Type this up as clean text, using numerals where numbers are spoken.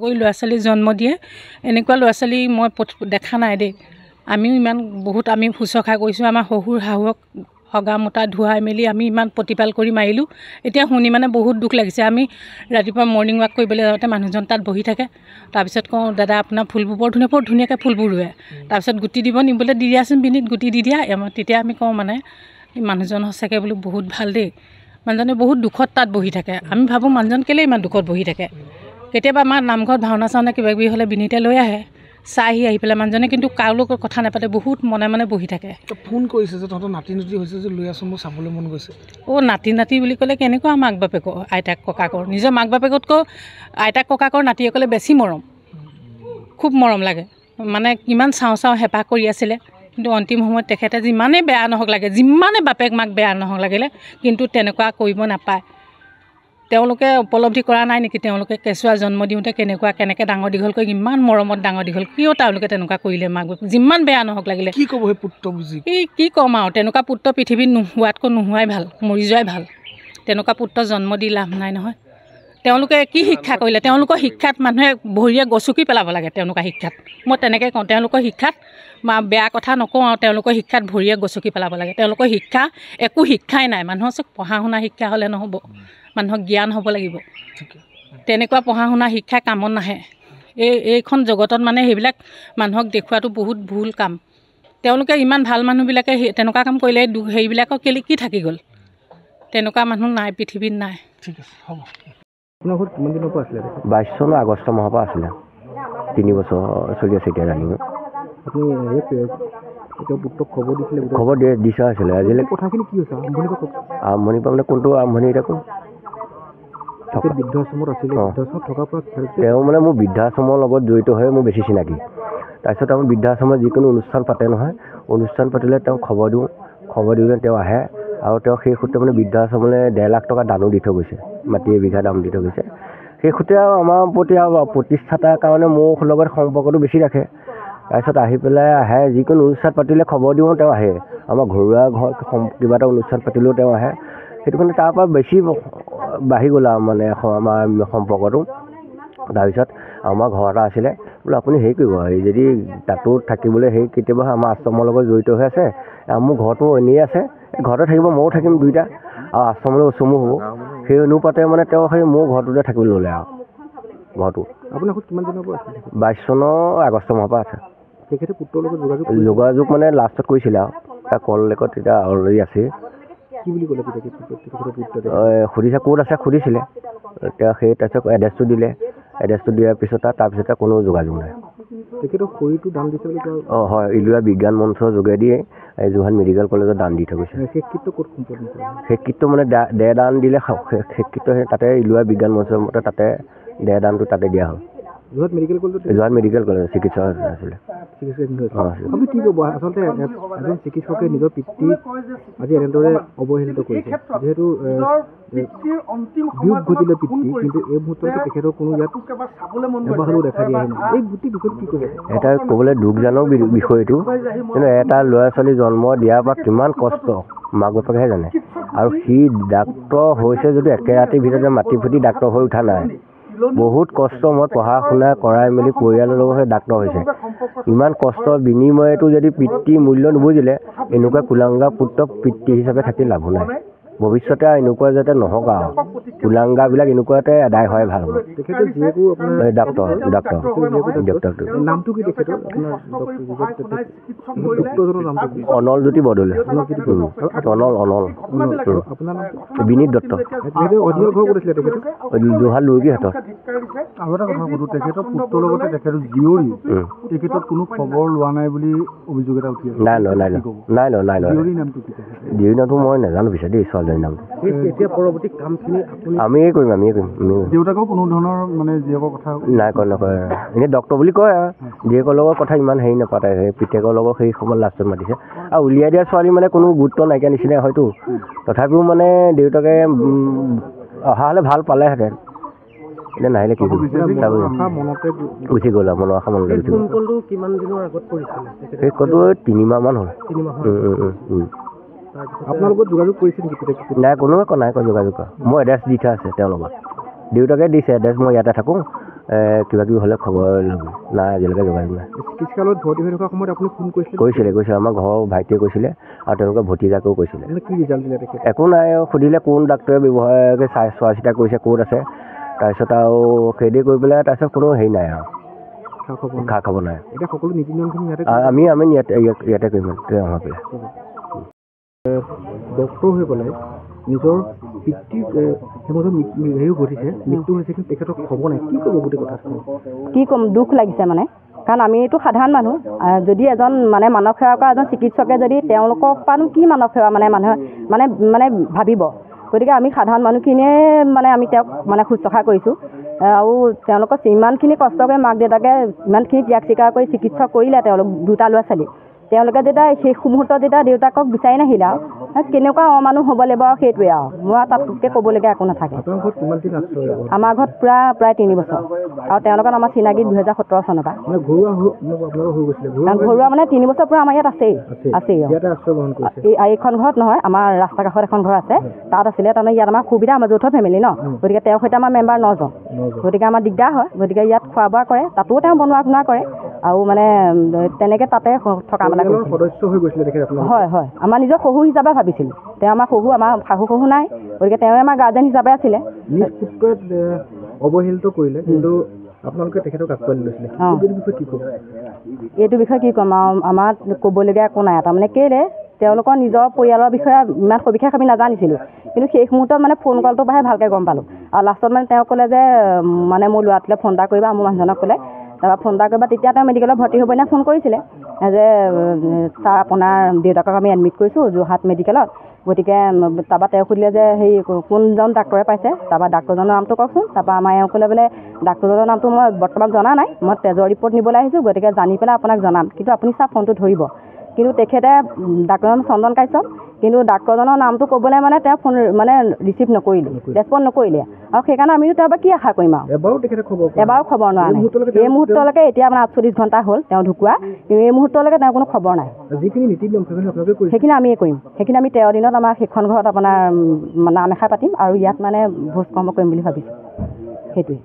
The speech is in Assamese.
কৰি ল'ৰা ছোৱালী জন্ম দিয়ে এনেকুৱা ল'ৰা ছোৱালী মই দেখা নাই দেই। আমিও ইমান বহুত আমি শুশ্ৰূষা কৰিছোঁ, আমাৰ শহুৰ শাহুক হগা মোতা ধুৱাই মেলি আমি ইমান প্ৰতিপাল কৰি মাৰিলোঁ। এতিয়া শুনি মানে বহুত দুখ লাগিছে। আমি ৰাতিপুৱা মৰ্ণিং ৱাক কৰিবলৈ যাওঁতে মানুহজন তাত বহি থাকে। তাৰপিছত কওঁ, দাদা আপোনাৰ ফুলবোৰ বৰ ধুনীয়াকৈ ফুলবোৰ ৰুৱে, তাৰপিছত গুটি দিব নিবলৈ দি দিয়াচোন বিনিত গুটি দি দিয়া। তেতিয়া আমি কওঁ মানে মানুহজন সঁচাকৈ বোলো বহুত ভাল দেই। মানুহজনে বহুত দুখত তাত বহি থাকে। আমি ভাবোঁ মানুহজন কেলৈ ইমান দুখত বহি থাকে। কেতিয়াবা আমাৰ নামঘৰত ভাওনা চাওনা কিবাকিবি হ'লে বিনীতে লৈ আহে, চাই আহি পেলাই মানুহজনে কিন্তু কাৰো লগত কথা নাপাতে, বহুত মনে মনে বহি থাকে। ফোন কৰিছে যে তহঁতৰ নাতি নাতি হৈছে যে লৈ আছোঁ, মোৰ চাবলৈ মন গৈছে। নাতি নাতি বুলি ক'লে কেনেকুৱা মাক বাপেকৰ আইতাক ককাকৰ, নিজৰ মাক বাপেকতকৈ আইতাক ককাকৰ নাতিসকলে বেছি মৰম, খুব মৰম লাগে। মানে কিমান চাওঁ চাওঁ হেঁপাহ কৰি আছিলে, কিন্তু অন্তিম সময়ত তেখেতে যিমানেই বেয়া নহওক লাগে, যিমানে বাপেক মাক বেয়া নহওক লাগিলে, কিন্তু তেনেকুৱা কৰিব নাপায়। তেওঁলোকে উপলব্ধি কৰা নাই নেকি, তেওঁলোকে কেঁচুৱা জন্ম দিওঁতে কেনেকৈ ডাঙৰ দীঘল কৰি ইমান মৰমত ডাঙৰ দীঘল, কিয় তেওঁলোকে তেনেকুৱা কৰিলে মাক বাপেক, যিমান বেয়া নহওক লাগিলে। কি ক'ব সেই পুত্ৰ বুজি? কি ক'ম আৰু, তেনেকুৱা পুত্ৰ পৃথিৱীত নোহোৱাতকৈ নোহোৱাই ভাল, মৰি যোৱাই ভাল। তেনেকুৱা পুত্ৰ জন্ম দি লাভ নাই নহয়। তেওঁলোকে কি শিক্ষা কৰিলে? তেওঁলোকৰ শিক্ষাত মানুহে ভৰিয়ে গচকি পেলাব লাগে। তেওঁলোকৰ শিক্ষাত মই তেনেকৈ কওঁ, তেওঁলোকৰ শিক্ষাত বেয়া কথা নকওঁ আৰু তেওঁলোকৰ শিক্ষাত ভৰিয়ে গচকি পেলাব লাগে। তেওঁলোকৰ শিক্ষা একো শিক্ষাই নাই। মানুহৰ চব পঢ়া শুনা শিক্ষা হ'লে নহ'ব, মানুহক জ্ঞান হ'ব লাগিব। তেনেকুৱা পঢ়া শুনা শিক্ষা কামত নাহে। এইখন জগতত মানে সেইবিলাক মানুহক দেখুৱাটো বহুত ভুল কাম। তেওঁলোকে ইমান ভাল মানুহবিলাকে তেনেকুৱা কাম কৰিলে সেইবিলাকৰ কেলৈ কি থাকি গ'ল? তেনেকুৱা মানুহ নাই, পৃথিৱীত নাই। ঠিক আছে, হ'ব। আপোনাৰ ঘৰত কিমান দিনৰ পৰা আছিলে? 22 চনৰ আগষ্ট মাহৰ পৰা আছিলে। 3 বছৰ চলি আছে এতিয়া ৰানিং। আপুনি এতিয়া পুত্ৰক খবৰ দিছিলে? খবৰ দিছা আছিলে। আজিলৈ কথাখিনি কি হৈছে আৰম্ভণিৰ পৰা মানে কোনটো আৰম্ভণি এতিয়া কোন বৃদ্ধাশ্ৰমত আছিলে? বৃদ্ধাশ্ৰমত থকাৰ পৰা তেওঁ মানে মোৰ বৃদ্ধাশ্ৰমৰ লগত জড়িত হৈ মোৰ বেছি চিনাকি। তাৰপিছত আমি বৃদ্ধাশ্ৰমত যিকোনো অনুষ্ঠান পাতে নহয়, অনুষ্ঠান পাতিলে তেওঁ খবৰ দিওঁ, খবৰ দিওঁতে তেওঁ আহে। আৰু তেওঁ সেই সূত্ৰে মানে বৃদ্ধাশ্ৰমলৈ 1.5 লাখ টকা দানো দি থৈ গৈছে, মাটি এবিঘা দাম দি থৈ গৈছে। সেই সূত্ৰে আৰু আমাৰ প্ৰতি আৰু প্ৰতিষ্ঠাতাৰ কাৰণে মোৰ লগত সম্পৰ্কটো বেছি ৰাখে। তাৰপিছত আহি পেলাই আহে, যিকোনো অনুষ্ঠান পাতিলে খবৰ দিওঁ, তেওঁ আহে। আমাৰ ঘৰুৱা কিবা এটা অনুষ্ঠান পাতিলেও তেওঁ আহে। সেইটো কাৰণে তাৰপৰা বেছি বাঢ়ি গ'ল আৰু মানে আমাৰ সম্পৰ্কটো। তাৰপিছত আমাৰ ঘৰ এটা আছিলে, বোলো আপুনি হেৰি কৰিব, যদি তাতো থাকিবলৈ কেতিয়াবা আমাৰ আশ্ৰমৰ লগত জড়িত হৈ আছে, মোৰ ঘৰটো এনেই আছে, ঘৰতে থাকিব, ময়ো থাকিম, দুইটা আৰু আশ্ৰমলৈ চমু হ'ব। সেই অনুপাতে মানে তেওঁ সেই মোৰ ঘৰটোতে থাকিবলৈ ল'লে আৰু ঘৰটো। আপোনাৰ ঘৰত কিমান দিনৰ পৰা আছিলে? 22 চনৰ আগষ্ট মাহৰ পৰা আছে। তেখেতে পুত্ৰৰ লগত যোগাযোগ মানে লাষ্টত কৰিছিলে আৰু তাৰ কল লেকত এতিয়া অলৰেডি আছে। কি বুলি ক'লে সুধিছে ক'ত আছে সুধিছিলে, তেওঁ সেই তাৰপিছত এড্ৰেছটো দিলে। এড্ৰেছটো দিয়াৰ পিছত তাৰপিছতে কোনো যোগাযোগ নাই। তেখেতৰ শৰীৰটো দান দিছে বুলি কয়? হয়, ইলোৱা বিজ্ঞান মঞ্চৰ যোগেদি যোৰহাট মেডিকেল কলেজত দান দি থৈ গৈছে। শেষকৃত্য ক'ত সম্পন্ন কৰে? শেষকৃত্য মানে দেহ দান দিলে, শেষকৃত্য তাতে ইলোৱা বিজ্ঞান মঞ্চৰ মতে তাতে দেহ দানটো তাতে দিয়া হ'ল। যোৰহাট মেডিকেল কলেজত? যোৰহাট মেডিকেল কলেজ চিকিৎসা আছিলে। আপুনি কি ক'ব, আচলতে এজন চিকিৎসকে নিজৰ পিতৃ আজি এনেদৰে অৱহেলিত কৰিছে, যিহেতু বিয়োগ ঘটিলে পিতৃ, কিন্তু এই মুহূৰ্তত তেখেতৰ কোনো ইয়াত এবাৰ হ'লেও দেখা দিয়া নাই। এই গোটেই বিষয়ত কি ক'ব? এটা ক'বলৈ দুখজনক বিষয়টো, কিন্তু এটা ল'ৰা ছোৱালী জন্ম দিয়াৰ পৰা কিমান কষ্ট মাক বাপেকেহে জানে। আৰু সি ডাক্তৰ হৈছে যদিও একে ৰাতিৰ ভিতৰতে মাটি ফুটি ডাক্তৰ হৈ উঠা নাই। বহুত কষ্ট, মই পঢ়া শুনা কৰাই মেলি পৰিয়ালৰ লগত ডাক্তৰ হৈছে। ইমান কষ্টৰ বিনিময়তো যদি পিতৃ মূল্য নুবুজিলে, এনেকুৱা কুলাংগা পুত্ৰ পিতৃ হিচাপে থাকি লাভো নাই। ভৱিষ্যতে এনেকুৱা যাতে নহওক আৰু কুলাংগাবিলাক এনেকুৱাতে আদায় হয় ভাল হ'ব। ডাক্তৰ নামটো কি তেখেতৰ? অনলজ্যোতি বৰদলৈ। অনল বিনীত দত্ত। যোৰহাট লুৰ্গীহাটত। আৰু এটা কথা সুধো, তেখেতৰ পুত্ৰৰ লগতে তেখেতৰ জীয়ৰী, তেখেতৰ কোনো খবৰ লোৱা নাই বুলি অভিযোগ এটা উঠি আছে? নাই জীয়ৰীৰ নামটো কি? জীয়ৰীৰ নামটো মই নাজানো পিছে দেই, ছোৱালীজনীৰ নামটো। এতিয়া পৰৱৰ্তী কামখিনি আমিয়ে কৰিম। দেউতাকেও কোনো ধৰণৰ মানে জীয়েকৰ কথা নাই নকয়, এনেই ডক্তৰ বুলি কয় আৰু জীয়েকৰ লগৰ কথা ইমান হেৰি নাপাতে। সেই পিতেকৰ লগত সেই সময়ত লাষ্টত মাতিছে। আৰু উলিয়াই দিয়া ছোৱালী মানে কোনো গুৰুত্ব নাইকিয়া নিচিনাই হয়তো। তথাপিও মানে দেউতাকে অহা হ'লে ভাল পালেহেঁতেন, এতিয়া নাহিলে কি গুচি গ'ল আৰু মনৰ আশা মনতে গুচি গ'ল। কিমান দিনৰ আগত কৰিছিলে? সেই কলটো 3 মাহ মান হ'ল। আপোনাৰ লগত যোগাযোগ কৰিছিল নেকি? নাই, কোনোৱে নাই যোগাযোগ কৰা। মই এড্ৰেছ দি থোৱা আছে তেওঁৰ লগত, দেউতাকে দিছে এড্ৰেছ, মই ইয়াতে থাকোঁ, কিবা কিবি হ'লে খবৰ ল'ব নাই আজিলৈকে যোগাযোগ নাই চিকিৎসালয়ত ভৰ্তি হৈ থকা সময়ত আপুনি ফোন কৈছিলে আমাৰ ঘৰৰ ভাইটিয়ে কৈছিলে আৰু তেওঁলোকে ভতিজাকেও কৈছিলে কি ৰিজাল্ট দিলে তেখেতে একো নাই সুধিলে কোন ডাক্তৰে ব্যৱহাৰকৈ চোৱা চিতা কৰিছে ক'ত আছে তাৰপিছত আৰু সেইদে কৰি পেলাই তাৰপিছত কোনো হেৰি নাই আৰু খা খবৰ নাই এতিয়া সকলো নীতি নিয়মখিনি আমি ইয়াতে কৰিম হৈ পেলাই ডক্তৰ হৈ পেলাই নিজৰ পিতৃৰ সেইমতে হেৰিও ঘটিছে মৃত্যু হৈছে কিন্তু তেখেতক খবৰ নাই কি ক'ব গোটেই কথাখিনি কি ক'ম দুখ লাগিছে মানে কাৰণ আমিতো সাধাৰণ মানুহ যদি এজন মানে মানৱ সেৱা কৰা এজন চিকিৎসকে যদি তেওঁলোকক পৰানো কি মানৱ সেৱা মানে মানুহে মানে ভাবিব গতিকে আমি সাধাৰণ মানুহখিনিয়ে মানে আমি তেওঁক মানে শুশ্ৰূষা কৰিছোঁ আৰু তেওঁলোকক ইমানখিনি কষ্ট কৰি মাক দেউতাকে ইমানখিনি ত্যাগ স্বীকাৰ কৰি চিকিৎসা কৰিলে তেওঁলোক দুটা ল'ৰা ছোৱালী তেওঁলোকে যেতিয়া শেষ মুহূৰ্তত যেতিয়া দেউতাকক বিচাৰি নাহিলে আৰু কেনেকুৱা অমানুহ হ'ব লাগিব আৰু সেইটোৱে আৰু মই তাতকৈ ক'বলগীয়া একো নাথাকে আমাৰ ঘৰত প্ৰায় 3 বছৰ আৰু তেওঁলোকৰ আমাৰ চিনাকি 2017 চনৰ পৰা ঘৰুৱা মানে 3 বছৰ পৰা আমাৰ ইয়াত আছেই এইখন ঘৰত নহয় আমাৰ ৰাস্তা কাষত এখন ঘৰ আছে তাত আছিলে তাৰমানে ইয়াত আমাৰ সুবিধা আমাৰ যৌথ ফেমিলি ন গতিকে তেওঁৰ সৈতে আমাৰ মেম্বাৰ 9 জন গতিকে আমাৰ দিগদাৰ হয় গতিকে ইয়াত খোৱা বোৱা কৰে তাতো তেওঁ বনোৱা শুনা কৰে আৰু মানে তেনেকৈ তাতে থকা মেলা হয় হয় আমাৰ নিজৰ শহুৰ হিচাপে ভাবিছিলোঁ তেওঁ আমাৰ শহু আমাৰ শাহু শহু নাই গতিকে তেওঁ আমাৰ গাৰ্জেন হিচাপে আছিলে অৱহেলিত কৰিলে কিন্তু আপোনালোকে তেখেতক আঁকোৱালি লৈছিলে এইটো বিষয়ে কি ক'ম আৰু আমাৰ ক'বলগীয়া একো নাই তাৰমানে কেলে তেওঁলোকৰ নিজৰ পৰিয়ালৰ বিষয়ে ইমান সবিশেষ আমি নাজানিছিলোঁ কিন্তু শেষ মুহূৰ্তত মানে ফোন কলটোৰ পৰাহে ভালকৈ গম পালোঁ আৰু লাষ্টত মানে তেওঁ ক'লে যে মানে মোৰ ল'ৰাটোলৈ ফোন এটা কৰিবা মোৰ মানুহজনক ক'লে তাৰপৰা ফোন এটা কৰিবা তেতিয়া তেওঁ মেডিকেলত ভৰ্তি হ'ব নে ফোন কৰিছিলে যে ছাৰ আপোনাৰ দেউতাকক আমি এডমিট কৰিছোঁ যোৰহাট মেডিকেলত গতিকে তাৰপৰা তেওঁ সুধিলে যে হেৰি কোনজন ডাক্তৰে পাইছে তাৰপৰা ডাক্তৰজনৰ নামটো কওকচোন তাৰপৰা আমাৰ এওঁ ক'লে বোলে ডাক্তৰজনৰ নামটো মই বৰ্তমান জনা নাই মই তেজৰ ৰিপৰ্ট নিবলৈ আহিছোঁ গতিকে জানি পেলাই আপোনাক জনাম কিন্তু আপুনি ছাৰ ফোনটো ধৰিব কিন্তু তেখেতে ডাক্তৰজন চন্দন কাশ্যপ কিন্তু ডাক্তৰজনৰ নামটো ক'বলৈ মানে তেওঁ ফোন মানে ৰিচিভ নকৰিলে ৰেচপণ্ড নকৰিলে আৰু সেইকাৰণে আমিও তাৰ পৰা কি আশা কৰিম আৰু এবাৰো খবৰ নোৱা নাই এই মুহূৰ্তলৈকে এতিয়া মানে 48 ঘণ্টা হ'ল তেওঁ ঢুকুৱা কিন্তু এই মুহূৰ্তলৈকে তেওঁৰ কোনো খবৰ নাই সেইখিনি আমিয়ে কৰিম সেইখিনি আমি 13 দিনত আমাৰ সেইখন ঘৰত আপোনাৰ নাম এষাৰ পাতিম আৰু ইয়াত মানে ভোজ কৰ্ম কৰিম বুলি ভাবিছোঁ সেইটোৱে